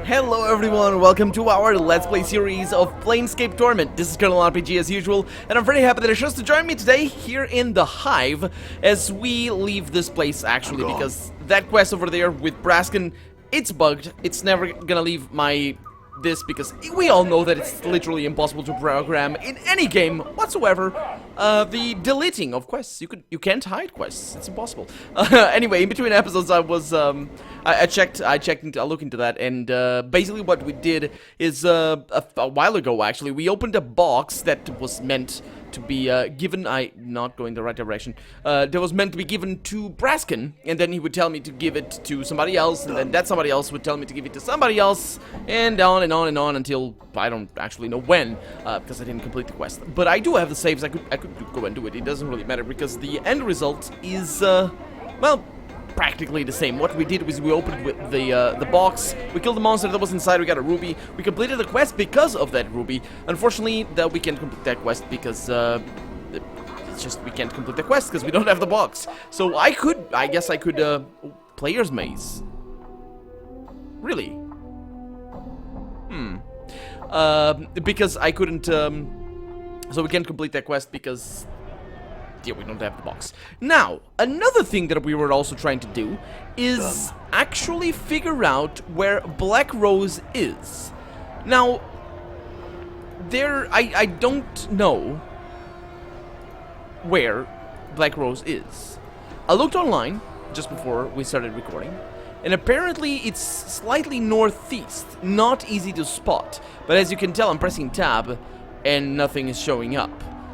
Hello everyone, welcome to our Let's Play series of Planescape Torment. This is Colonel RPG as usual, and I'm very happy that you chose to join me today here in the Hive as we leave this place actually, because that quest over there with Braskin, it's bugged. It's never gonna leave this because we all know that it's literally impossible to program in any game whatsoever. The deleting of quests, you can't hide quests. It's impossible. Anyway, in between episodes, I was I looked into that, and basically what we did is a while ago actually we opened a box that was meant to be given. I'm not going the right direction. That was meant to be given to Braskin, and then he would tell me to give it to somebody else, and then that somebody else would tell me to give it to somebody else, and on and on and on until I don't actually know when, because I didn't complete the quest. But I do have the saves. I could go and do it. It doesn't really matter because the end result is well, practically the same. What we did was we opened with the box, we killed the monster that was inside, we got a ruby, we completed the quest because of that ruby. Unfortunately, that we can't complete that quest because it's just we can't complete the quest because we don't have the box. So I guess I could player's maze. Really? Because I couldn't so we can't complete that quest because yeah, we don't have the box. Now, another thing that we were also trying to do is actually figure out where Black Rose is. Now, I don't know where Black Rose is. I looked online just before we started recording, and apparently it's slightly northeast, not easy to spot. But as you can tell, I'm pressing tab, and nothing is showing up.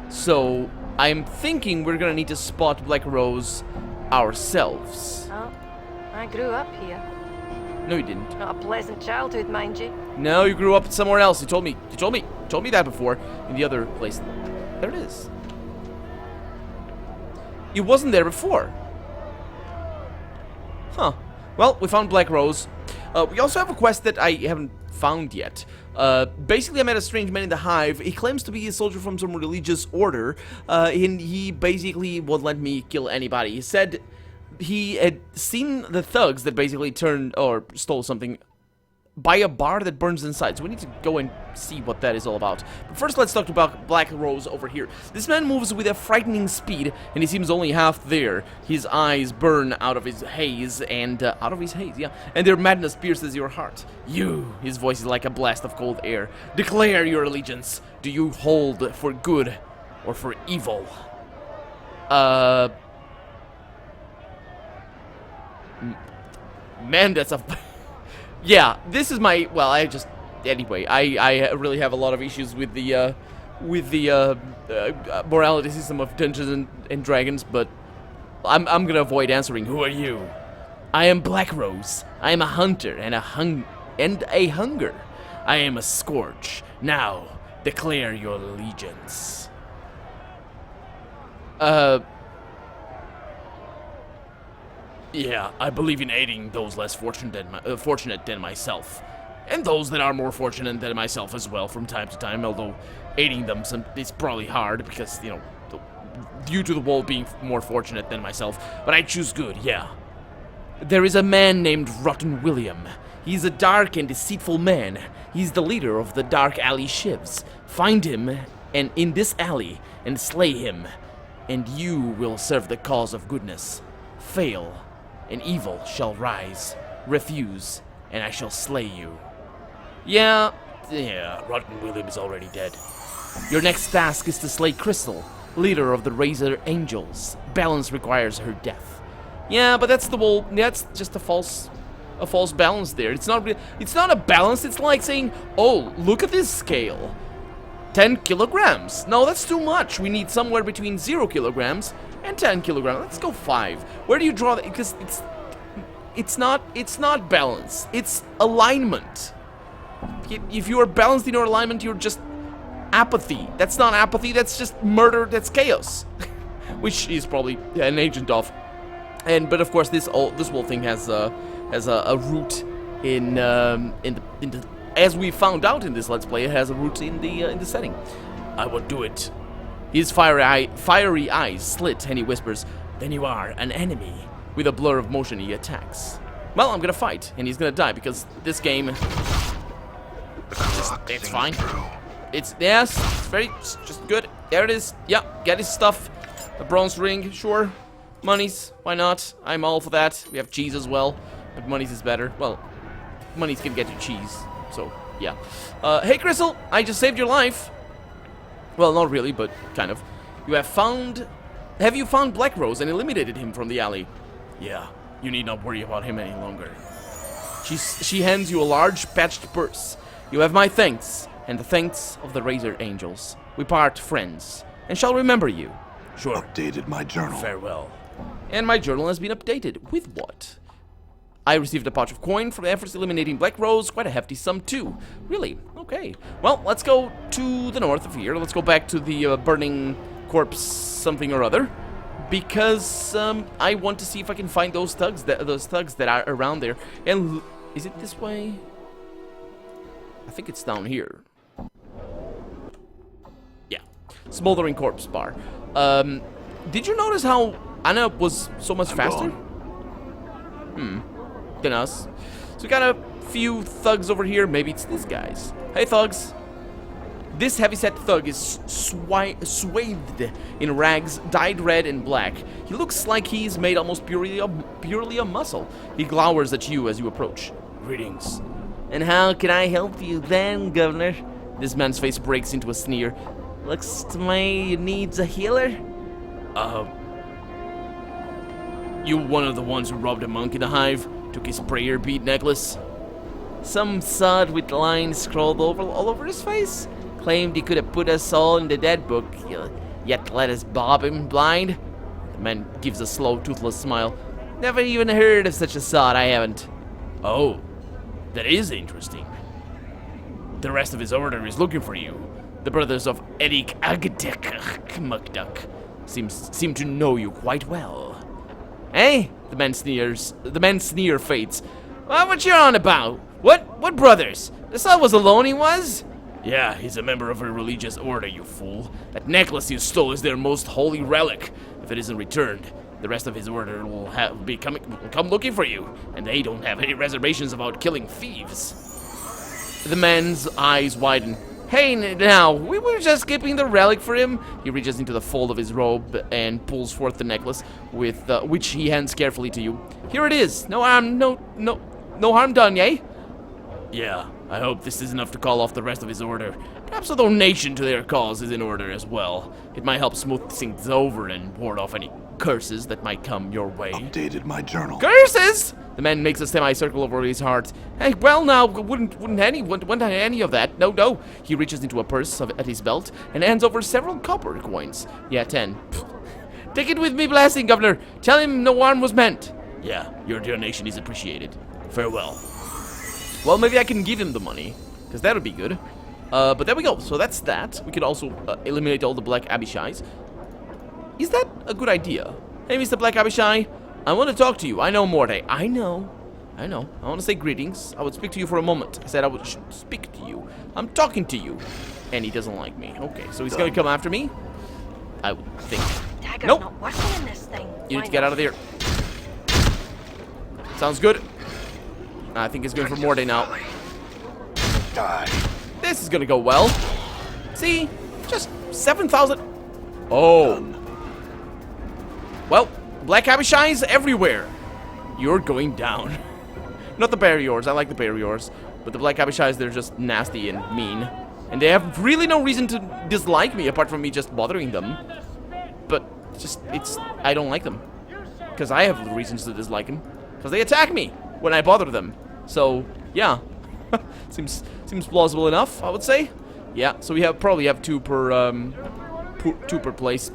So I'm thinking we're gonna need to spot Black Rose ourselves. Oh, I grew up here. No, you didn't. Not a pleasant childhood, mind you. No, you grew up somewhere else. You told me that before in the other place. There it is. It wasn't there before. Huh. Well, we found Black Rose. We also have a quest that I haven't found yet. Basically, I met a strange man in the Hive. He claims to be a soldier from some religious order, and he basically won't let me kill anybody. He said he had seen the thugs that basically turned or stole something by a bar that burns inside, so we need to go and see what that is all about. But first, let's talk about Black Rose over here. This man moves with a frightening speed, and he seems only half there. His eyes burn out of his haze, and and their madness pierces your heart. You, his voice is like a blast of cold air. Declare your allegiance. Do you hold for good or for evil? Man, that's a... Yeah, this is my, well, anyway, I really have a lot of issues with the morality system of Dungeons and Dragons, but I'm gonna avoid answering. Who are you? I am Black Rose. I am a hunter and a hunger. I am a scourge. Now, declare your allegiance. Yeah, I believe in aiding those less fortunate than myself. And those that are more fortunate than myself as well from time to time, although aiding them is probably hard because, you know, due to the world being more fortunate than myself. But I choose good, yeah. There is a man named Rotten William. He's a dark and deceitful man. He's the leader of the Dark Alley Shivs. Find him and in this alley and slay him, and you will serve the cause of goodness. Fail, and evil shall rise. Refuse, and I shall slay you. Yeah, Rotten William is already dead. Your next task is to slay Crystal, leader of the Razor Angels. Balance requires her death. Yeah, but that's just a false balance there. It's not a balance. It's like saying, oh, look at this scale. 10 kilograms. No, that's too much. We need somewhere between 0 kilograms and 10 kilograms. Let's go 5. Where do you draw that? Because it's not balance. It's alignment. If you are balanced in your alignment, you're just apathy. That's not apathy. That's just murder. That's chaos, which is probably an agent of. But of course, this whole thing has a root in the. As we found out in this Let's Play, it has a root in the setting. I will do it. His fiery eyes slit, and he whispers, "Then you are an enemy." With a blur of motion, he attacks. Well, I'm gonna fight, and he's gonna die, because this game... It's fine. It's, yes, very, just good. There it is. Yeah, get his stuff. A bronze ring, sure. Monies, why not? I'm all for that. We have cheese as well, but monies is better. Well, monies can get you cheese, so, yeah. Hey, Crystal, I just saved your life. Well, not really, but kind of. You have found... Have you found Black Rose and eliminated him from the alley? Yeah, you need not worry about him any longer. She hands you a large patched purse. You have my thanks, and the thanks of the Razor Angels. We part friends, and shall remember you. Sure. Updated my journal. Farewell. And my journal has been updated. With what? I received a pouch of coin for the efforts eliminating Black Rose. Quite a hefty sum, too. Really? Okay. Well, let's go to the north of here. Let's go back to the burning corpse something or other. Because I want to see if I can find those thugs that are around there. And is it this way? I think it's down here. Yeah. Smoldering Corpse Bar. Did you notice how Anna was so much faster? Than us. So we got a few thugs over here. Maybe it's these guys. Hey, thugs. This heavyset thug is swathed in rags dyed red and black. He looks like he's made almost purely of muscle. He glowers at you as you approach. Greetings. And how can I help you then, Governor? This man's face breaks into a sneer. Looks to me you needs a healer? You one of the ones who robbed a monk in the Hive? Took his prayer bead necklace? Some sod with lines scrawled all over his face? Claimed he could have put us all in the dead book, yet let us bob him blind? The man gives a slow, toothless smile. Never even heard of such a sod, I haven't. Oh, that is interesting. The rest of his order is looking for you. The brothers of Erik Agdek Mukduk seem to know you quite well. Eh? The man sneers. The man's sneer fades. Well, what you on about? What brothers? The son was alone, he was? Yeah, he's a member of a religious order, you fool. That necklace you stole is their most holy relic. If it isn't returned, the rest of his order will come looking for you, and they don't have any reservations about killing thieves. The man's eyes widen. Hey, now, we were just skipping the relic for him. He reaches into the fold of his robe and pulls forth the necklace, with which he hands carefully to you. Here it is. No harm done, yay? Yeah, I hope this is enough to call off the rest of his order. Perhaps a donation to their cause is in order as well. It might help smooth things over and ward off any curses that might come your way. Updated my journal. Curses? The man makes a semicircle over his heart. Hey, well now, wouldn't any of that. No. He reaches into a purse at his belt and hands over several copper coins. Yeah, 10. Take it with me, blessing, Governor. Tell him no harm was meant. Yeah, your donation is appreciated. Farewell. Well, maybe I can give him the money, because that would be good. But there we go. So that's that. We could also eliminate all the Black Abishais. Is that a good idea? Hey, Mr. Black Abishai, I want to talk to you. I know, Morte. I know. I want to say greetings. I would speak to you for a moment. I said I would speak to you. I'm talking to you. And he doesn't like me. Okay, so he's going to come after me? I would think. Dagger's Nope. not working in this thing. You Why need to get not? out of there. Sounds good. I think he's going for Morte now. Die. This is going to go well. See? Just 7,000. Oh. Well, Black Abishais everywhere. You're going down. Not the Barriors. I like the Barriors. But the Black Abishais, they're just nasty and mean. And they have really no reason to dislike me apart from me just bothering them. But I don't like them. Because I have reasons to dislike them. Because they attack me when I bother them. So, yeah. seems plausible enough, I would say. Yeah, so we probably have two per place.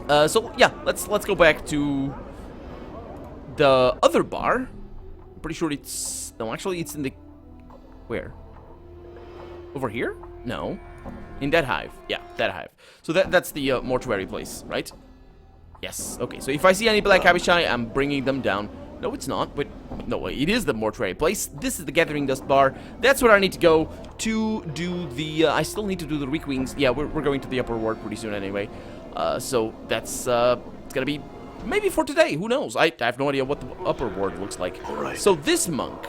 So yeah, let's go back to the other bar. I'm pretty sure it's actually it's in the where? Over here? No. In that hive. Yeah, that hive. So that's the mortuary place, right? Yes. Okay. So if I see any Black Abishai, I'm bringing them down. No, it's not. But no, it is the mortuary place. This is the Gathering Dust bar. That's where I need to go to do the. I still need to do the Requeens. Yeah, we're going to the upper ward pretty soon anyway. So that's it's gonna be maybe for today, who knows? I have no idea what the upper ward looks like. All right. So this monk,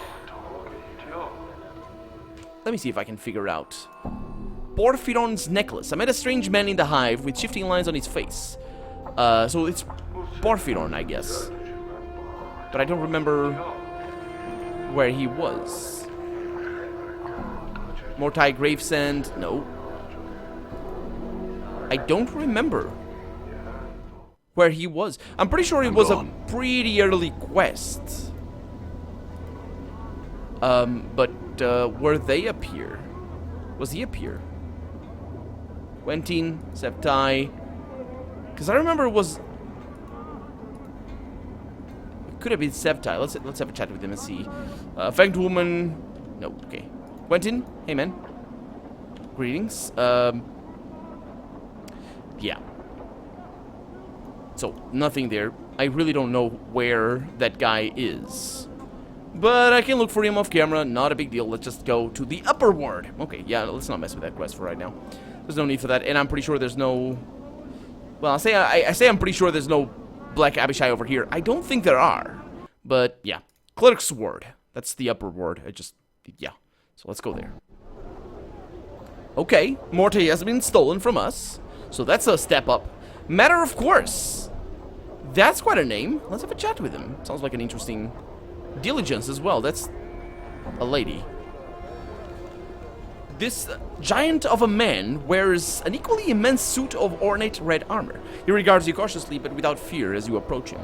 let me see if I can figure out. Porphyron's necklace. I met a strange man in the Hive with shifting lines on his face. So it's Porphyron, I guess. But I don't remember where he was. Mortai Gravesend, no. I don't remember where he was. I'm pretty sure it was a pretty early quest. But were they up here? Was he up here? Quentin, Septai. Because I remember it was... It could have been Septai. Let's have a chat with him and see. Fanged Woman. No, okay. Quentin, hey man. Greetings. Yeah. So, nothing there. I really don't know where that guy is. But I can look for him off camera. Not a big deal. Let's just go to the upper ward. Okay, yeah, let's not mess with that quest for right now. There's no need for that. And I'm pretty sure there's no... Well, I say I'm pretty sure there's no Black Abishai over here. I don't think there are. But, yeah. Clerks Ward. That's the upper ward. Yeah. So, let's go there. Okay. Morte has been stolen from us. So, that's a step up. Matter of course. That's quite a name. Let's have a chat with him. Sounds like an interesting... Diligence as well. That's a lady. This giant of a man wears an equally immense suit of ornate red armor. He regards you cautiously but without fear as you approach him.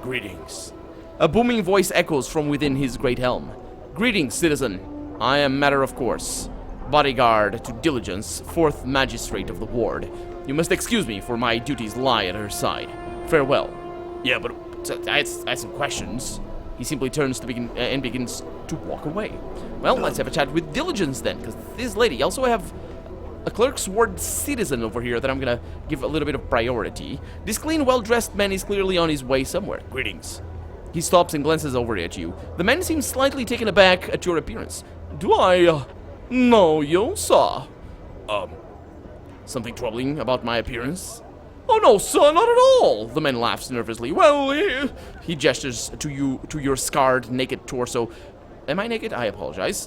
Greetings. A booming voice echoes from within his great helm. Greetings, citizen. I am Matter of Course, bodyguard to Diligence, 4th magistrate of the ward. You must excuse me, for my duties lie at her side. Farewell. Yeah, but I had some questions. He simply turns to begins to walk away. Well, let's have a chat with Diligence then, because this lady. Also, I have a Clerks Ward citizen over here that I'm gonna give a little bit of priority. This clean, well-dressed man is clearly on his way somewhere. Greetings. He stops and glances over at you. The man seems slightly taken aback at your appearance. Do I know you, sir? Something troubling about my appearance? Oh no, sir, not at all. The man laughs nervously. Well, he gestures to your scarred, naked torso. Am I naked? I apologize.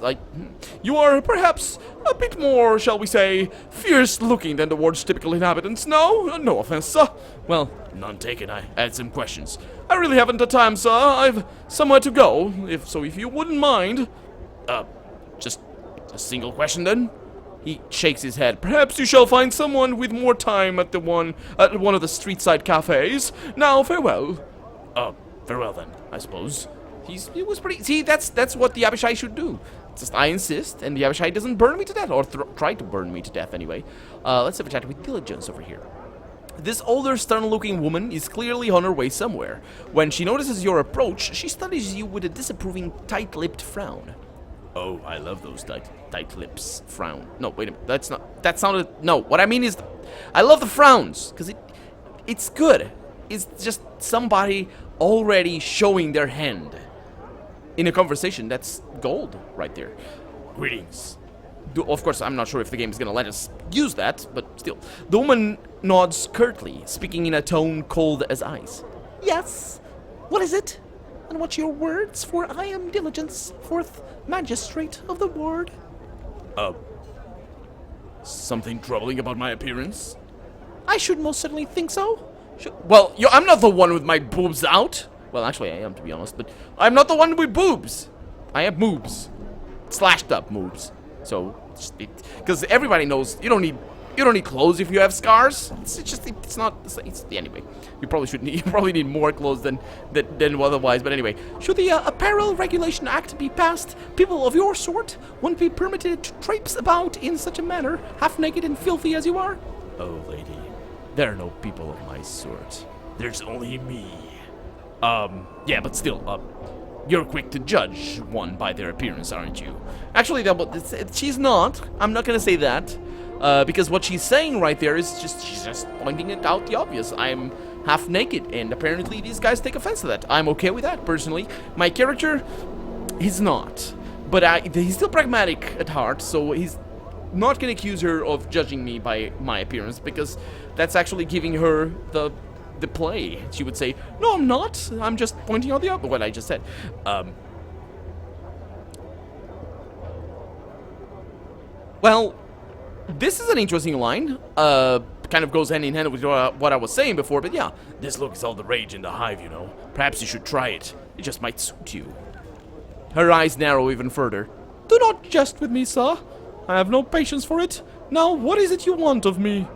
You are perhaps a bit more, shall we say, fierce-looking than the ward's typical inhabitants. No? No offense, sir. Well, none taken. I had some questions. I really haven't the time, sir. I've somewhere to go, if you wouldn't mind. Just a single question, then? He shakes his head. Perhaps you shall find someone with more time at one of the street-side cafes. Now, farewell. Farewell then, I suppose. He was pretty... See, that's what the Abishai should do. Just I insist, and the Abishai doesn't burn me to death, or try to burn me to death anyway. Let's have a chat with Diligence over here. This older, stern-looking woman is clearly on her way somewhere. When she notices your approach, she studies you with a disapproving, tight-lipped frown. Oh, I love those tight lips. Frown. No, wait a minute. That's not... That sounded... No, what I mean is... I love the frowns, because it's good. It's just somebody already showing their hand in a conversation. That's gold right there. Greetings. Of course, I'm not sure if the game is going to let us use that, but still. The woman nods curtly, speaking in a tone cold as ice. Yes? What is it? And what's your words? For I am Diligence, 4th magistrate of the ward. Something troubling about my appearance? I should most certainly think so. Well, I'm not the one with my boobs out. Well, actually, I am, to be honest, but I'm not the one with boobs. I have moobs. Slashed up moobs. So, because everybody knows you don't need clothes if you have scars. Anyway. You probably need more clothes than otherwise. But anyway, should the Apparel Regulation Act be passed, people of your sort wouldn't be permitted to traipse about in such a manner, half naked and filthy as you are. Oh, lady, there are no people of my sort. There's only me. Yeah, but still, you're quick to judge one by their appearance, aren't you? Actually, she's not. I'm not gonna say that. Because what she's saying right there is she's just pointing it out the obvious. I'm half naked, and apparently these guys take offense to that. I'm okay with that, personally. My character, he's not. But he's still pragmatic at heart, so he's not going to accuse her of judging me by my appearance, because that's actually giving her the the play. She would say, "No, I'm not. I'm just pointing out what I just said." Well, this is an interesting line. Kind of goes hand in hand with what I was saying before, but yeah, this look is all the rage in the Hive, you know. Perhaps you should try it. It just might suit you. Her eyes narrow even further. Do not jest with me, sir. I have no patience for it. Now, what is it you want of me?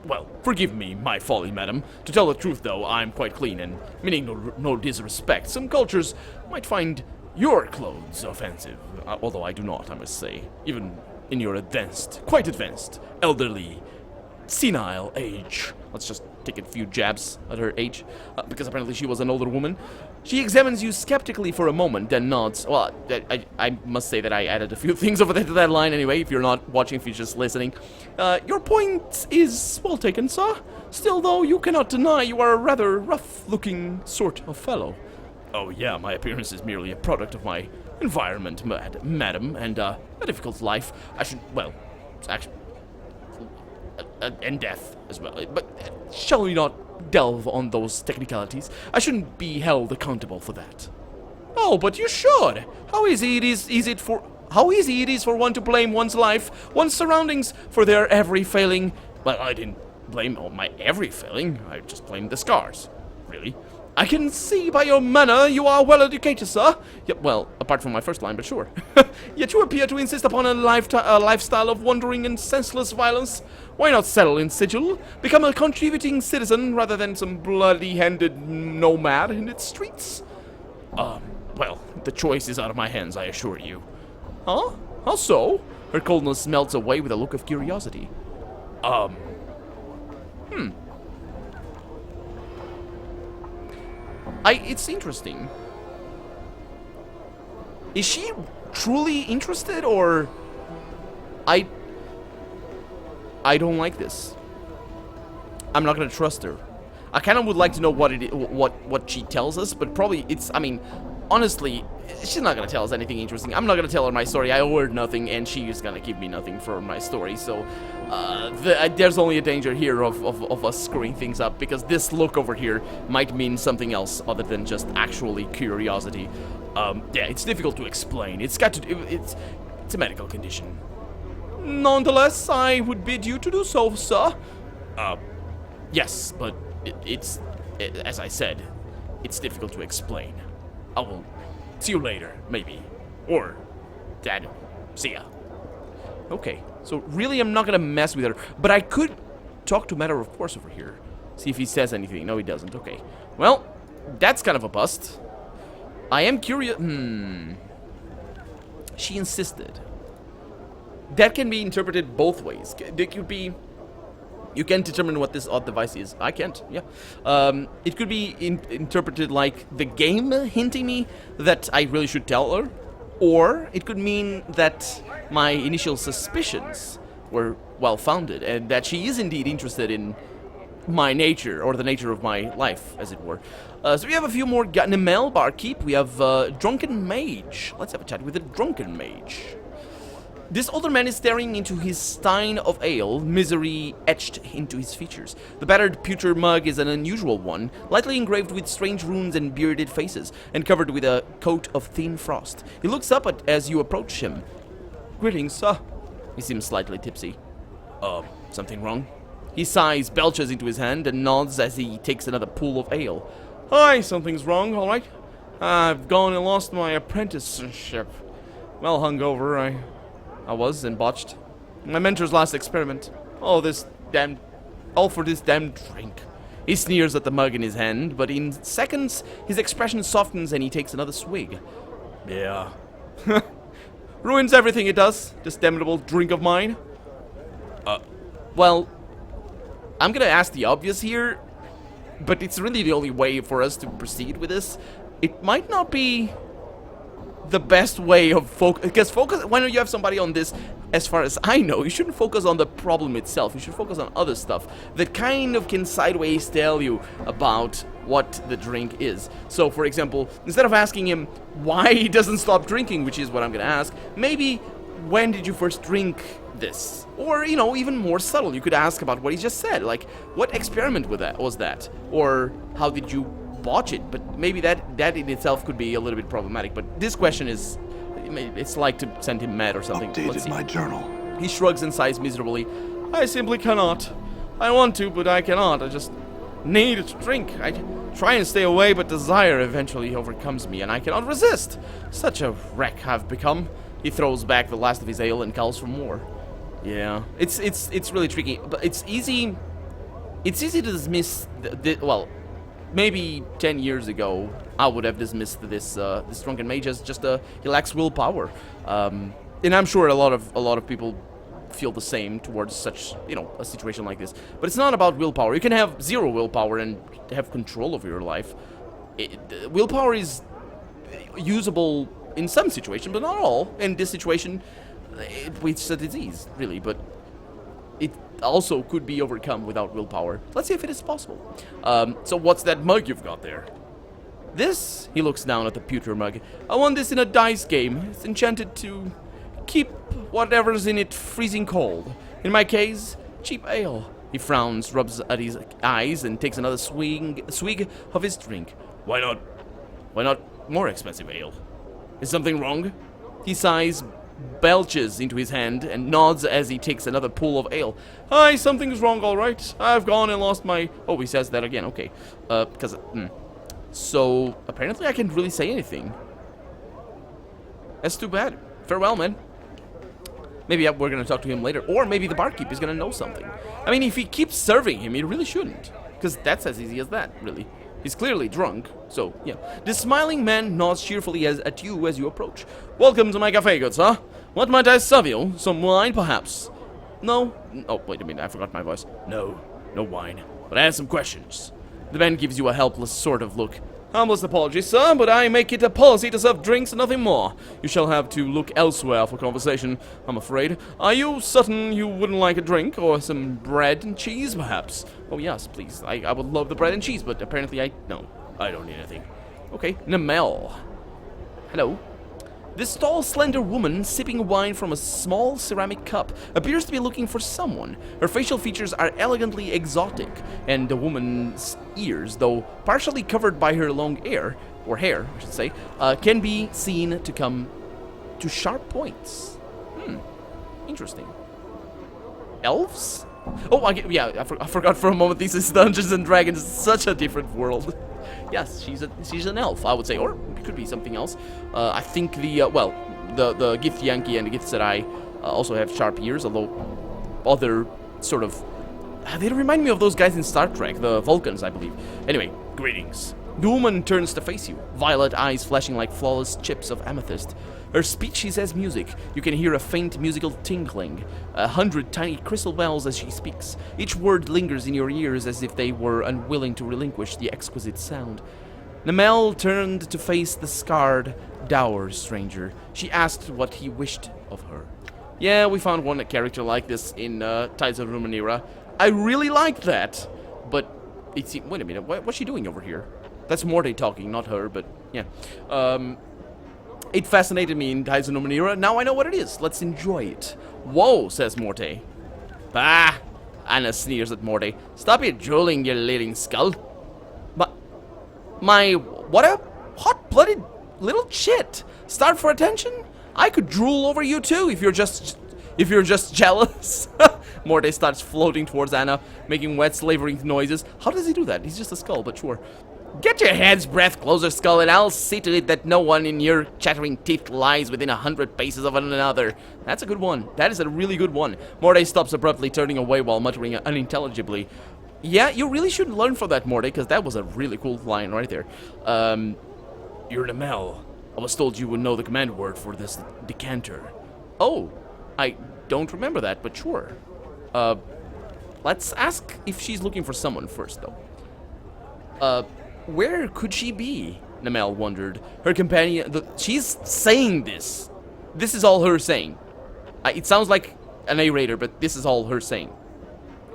Well, forgive me my folly, madam. To tell the truth, though, I'm quite clean, and meaning no disrespect. Some cultures might find your clothes offensive, although I do not, I must say. Even in your quite advanced, elderly, senile age. Let's just take a few jabs at her age, because apparently she was an older woman. She examines you skeptically for a moment, then nods. Well, I must say that I added a few things over there to that line anyway, if you're not watching, if you're just listening. Your point is well taken, sir. Still, though, you cannot deny you are a rather rough-looking sort of fellow. Oh yeah, my appearance is merely a product of my environment, madam, and a difficult life. And death as well. But shall we not delve on those technicalities? I shouldn't be held accountable for that. Oh, but you should. How easy it is for one to blame one's life, one's surroundings for their every failing. Well, I didn't blame my every failing. I just blamed the scars. Really? I can see by your manner you are well educated, sir. Yep, well, apart from my first line, but sure. Yet you appear to insist upon a lifestyle of wandering and senseless violence. Why not settle in sigil? Become a contributing citizen rather than some bloody-handed nomad in its streets? Well, the choice is out of my hands, I assure you. Huh? How so? Her coldness melts away with a look of curiosity. It's interesting. Is she truly interested, or I don't like this. I'm not gonna trust her. I kind of would like to know what she tells us, but probably honestly, she's not gonna tell us anything interesting. I'm not gonna tell her my story. I owe her nothing, and she is gonna give me nothing for my story. So, there's only a danger here of us screwing things up, because this look over here might mean something else other than just actually curiosity. Yeah, it's difficult to explain. It's a medical condition. Nonetheless, I would bid you to do so, sir. Yes, but as I said, it's difficult to explain. I will see you later, maybe. Or, Dad, see ya. Okay, so really I'm not gonna mess with her, but I could talk to Matter of Course over here. See if he says anything. No, he doesn't. Okay. Well, that's kind of a bust. I am curious. She insisted. That can be interpreted both ways. It could be... You can determine what this odd device is. I can't, yeah. It could be interpreted like the game hinting me that I really should tell her. Or it could mean that my initial suspicions were well-founded, and that she is indeed interested in my nature, or the nature of my life, as it were. So we have a few more. Nemel, Barkeep. We have Drunken Mage. Let's have a chat with the Drunken Mage. This older man is staring into his stein of ale, misery etched into his features. The battered pewter mug is an unusual one, lightly engraved with strange runes and bearded faces, and covered with a coat of thin frost. He looks up as you approach him. Greetings, sir. He seems slightly tipsy. Something wrong? He sighs, belches into his hand, and nods as he takes another pull of ale. Hi, something's wrong, all right? I've gone and lost my apprenticeship. Well hungover, I was, and botched. My mentor's last experiment. All for this damn drink. He sneers at the mug in his hand, but in seconds, his expression softens and he takes another swig. Yeah. Ruins everything it does, this damnable drink of mine. Well, I'm gonna ask the obvious here, but it's really the only way for us to proceed with this. It might not be the best way of focus, when you have somebody on this, as far as I know, you shouldn't focus on the problem itself. You should focus on other stuff that kind of can sideways tell you about what the drink is. So, for example, instead of asking him why he doesn't stop drinking, which is what I'm gonna ask, maybe when did you first drink this? Or, you know, even more subtle, you could ask about what he just said. Like, what experiment was that? Or how did you botch it? But maybe that in itself could be a little bit problematic. But this question is, it's like to send him mad or something. Let's Updated see. my journal. He shrugs and sighs miserably. I simply cannot. I want to, but I cannot. I just need a drink. I try and stay away, but desire eventually overcomes me, and I cannot resist. Such a wreck I've become. He throws back the last of his ale and calls for more. Yeah, it's really tricky, but it's easy. It's easy to dismiss. Well, maybe 10 years ago, I would have dismissed this drunken mage as just he lacks willpower. And I'm sure a lot of people feel the same towards such, you know, a situation like this. But it's not about willpower. You can have 0 willpower and have control over your life. Willpower is usable in some situations, but not all. In this situation, it's a disease, really, but it also could be overcome without willpower. Let's see if it is possible. So what's that mug you've got there? This? He looks down at the pewter mug. I won this in a dice game. It's enchanted to keep whatever's in it freezing cold. In my case, cheap ale. He frowns, rubs at his eyes, and takes another swig of his drink. Why not more expensive ale? Is something wrong? He sighs, belches into his hand, and nods as he takes another pull of ale. Aye, something's wrong, all right. I've gone and lost my... Oh, he says that again, okay. So, apparently I can't really say anything. That's too bad. Farewell, man. Maybe we're gonna talk to him later, or maybe the barkeep is gonna know something. I mean, if he keeps serving him, he really shouldn't. Because that's as easy as that, really. He's clearly drunk, so, yeah. The smiling man nods cheerfully at you as you approach. Welcome to my cafe, good sir. What might I serve you? Some wine, perhaps? No? Oh, wait a minute, I forgot my voice. No wine. But I have some questions. The man gives you a helpless sort of look. Humblest apologies, sir, but I make it a policy to serve drinks and nothing more. You shall have to look elsewhere for conversation, I'm afraid. Are you certain you wouldn't like a drink, or some bread and cheese, perhaps? Oh, yes, please. I would love the bread and cheese, but apparently no, I don't need anything. Okay, Namel. Hello. This tall, slender woman, sipping wine from a small ceramic cup, appears to be looking for someone. Her facial features are elegantly exotic, and the woman's ears, though partially covered by her long hair, I should say, can be seen to come to sharp points. Interesting. Elves? Oh, I forgot for a moment, this is Dungeons and Dragons, such a different world. Yes, she's an elf, I would say, or it could be something else. I think the Gith Yankee and the Gith Sarai also have sharp ears, although other sort of... They remind me of those guys in Star Trek, the Vulcans, I believe. Anyway, greetings. The woman turns to face you, violet eyes flashing like flawless chips of amethyst. Her speech is as music. You can hear a faint musical tinkling, 100 tiny crystal bells as she speaks. Each word lingers in your ears as if they were unwilling to relinquish the exquisite sound. Namel turned to face the scarred, dour stranger. She asked what he wished of her. Yeah, we found one character like this in Tides of Numenera. I really liked that, but wait a minute, what's she doing over here? That's Morte talking, not her, but yeah. It fascinated me in Tides of Numenera. Now I know what it is. Let's enjoy it. Whoa, says Morte. Bah! Anna sneers at Morte. Stop your drooling, you leading skull. What a hot-blooded little chit. Starved for attention? I could drool over you too if you're just jealous. Morte starts floating towards Anna, making wet, slavering noises. How does he do that? He's just a skull, but sure. Get your head's breadth closer, skull, and I'll see to it that no one in your chattering teeth lies within 100 paces of another. That's a good one. That is a really good one. Morte stops abruptly, turning away while muttering unintelligibly. Yeah, you really should learn from that, Morte, because that was a really cool line right there. You're Namel. I was told you would know the command word for this decanter. Oh, I don't remember that, but sure. Let's ask if she's looking for someone first, though. Where could she be? Namel wondered. Her companion... she's saying this. This is all her saying. It sounds like a narrator, but this is all her saying.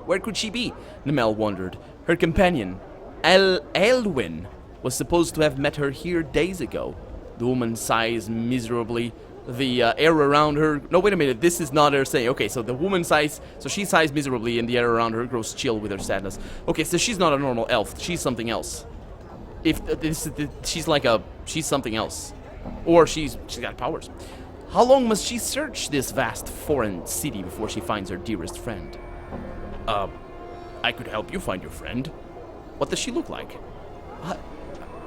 Where could she be? Namel wondered. Her companion, Aelwyn, was supposed to have met her here days ago. The woman sighs miserably. the air around her. No, wait a minute. This is not her saying. Okay, so the woman sighs. So she sighs miserably, and the air around her grows chill with her sadness. Okay, so she's not a normal elf. She's something else. If she's like she's something else, or she's got powers. How long must she search this vast foreign city before she finds her dearest friend? I could help you find your friend. What does she look like?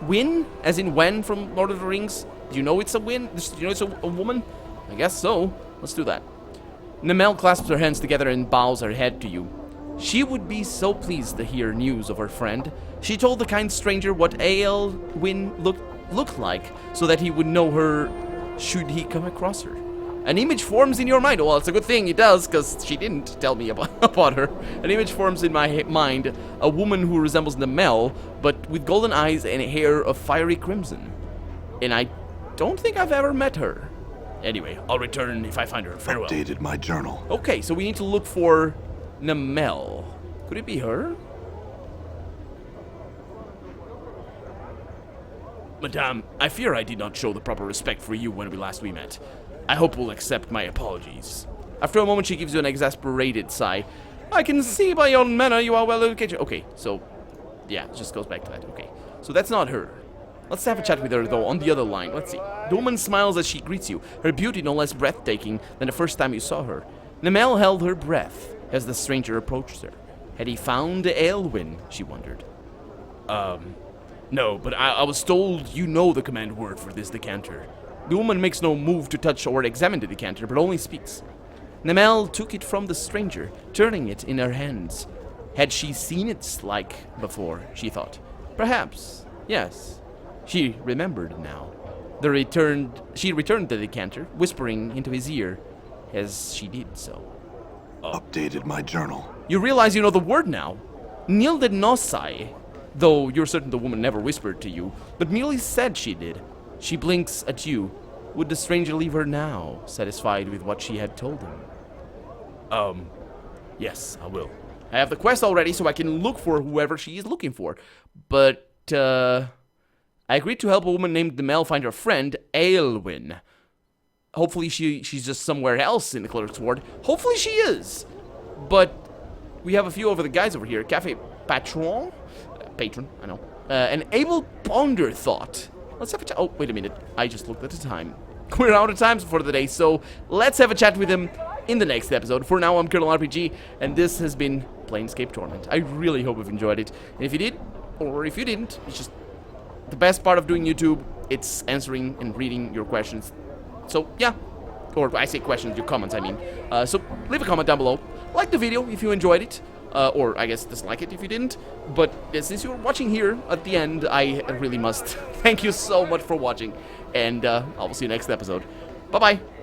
Win? As in Wen from Lord of the Rings? Do you know it's a Win? Do you know it's a woman? I guess so. Let's do that. Namel clasps her hands together and bows her head to you. She would be so pleased to hear news of her friend. She told the kind stranger what Aelwyn looked like, so that he would know her should he come across her. An image forms in your mind. Well, it's a good thing it does, because she didn't tell me about her. An image forms in my mind, a woman who resembles Namel, but with golden eyes and hair of fiery crimson. And I don't think I've ever met her. Anyway, I'll return if I find her. Farewell. Updated my journal. Okay, so we need to look for Namel. Could it be her? Madame, I fear I did not show the proper respect for you when we met. I hope you'll accept my apologies. After a moment, she gives you an exasperated sigh. I can see by your manner you are well educated. Okay, so, yeah, it just goes back to that. Okay, so that's not her. Let's have a chat with her, though, on the other line. Let's see. The woman smiles as she greets you, her beauty no less breathtaking than the first time you saw her. Namel held her breath as the stranger approached her. Had he found Aelwyn, she wondered. No, but I was told you know the command word for this decanter. The woman makes no move to touch or examine the decanter, but only speaks. Namel took it from the stranger, turning it in her hands. Had she seen its like before, she thought. Perhaps, yes. She remembered now. She returned the decanter, whispering into his ear as she did so. Updated my journal. You realize you know the word now. Nil did not sigh, though you're certain the woman never whispered to you, but merely said she did. She blinks at you. Would the stranger leave her now, satisfied with what she had told him? Yes, I will. I have the quest already, so I can look for whoever she is looking for. But, I agreed to help a woman named Namel find her friend, Aelwyn. Hopefully she's just somewhere else in the Clerks Ward. Hopefully she is. But we have a few over the guys over here. Cafe Patron? Patron, I know. An able ponder thought. Let's have a chat. Oh, wait a minute. I just looked at the time. We're out of time for the day, so let's have a chat with him in the next episode. For now, I'm Colonel RPG, and this has been Planescape Torment. I really hope you've enjoyed it. And if you did, or if you didn't, it's just the best part of doing YouTube. It's answering and reading your questions. So, yeah. Or I say questions, your comments, I mean. So, leave a comment down below. Like the video if you enjoyed it. Or I guess dislike it if you didn't. But since you're watching here at the end, I really must thank you so much for watching. And I will see you next episode. Bye-bye.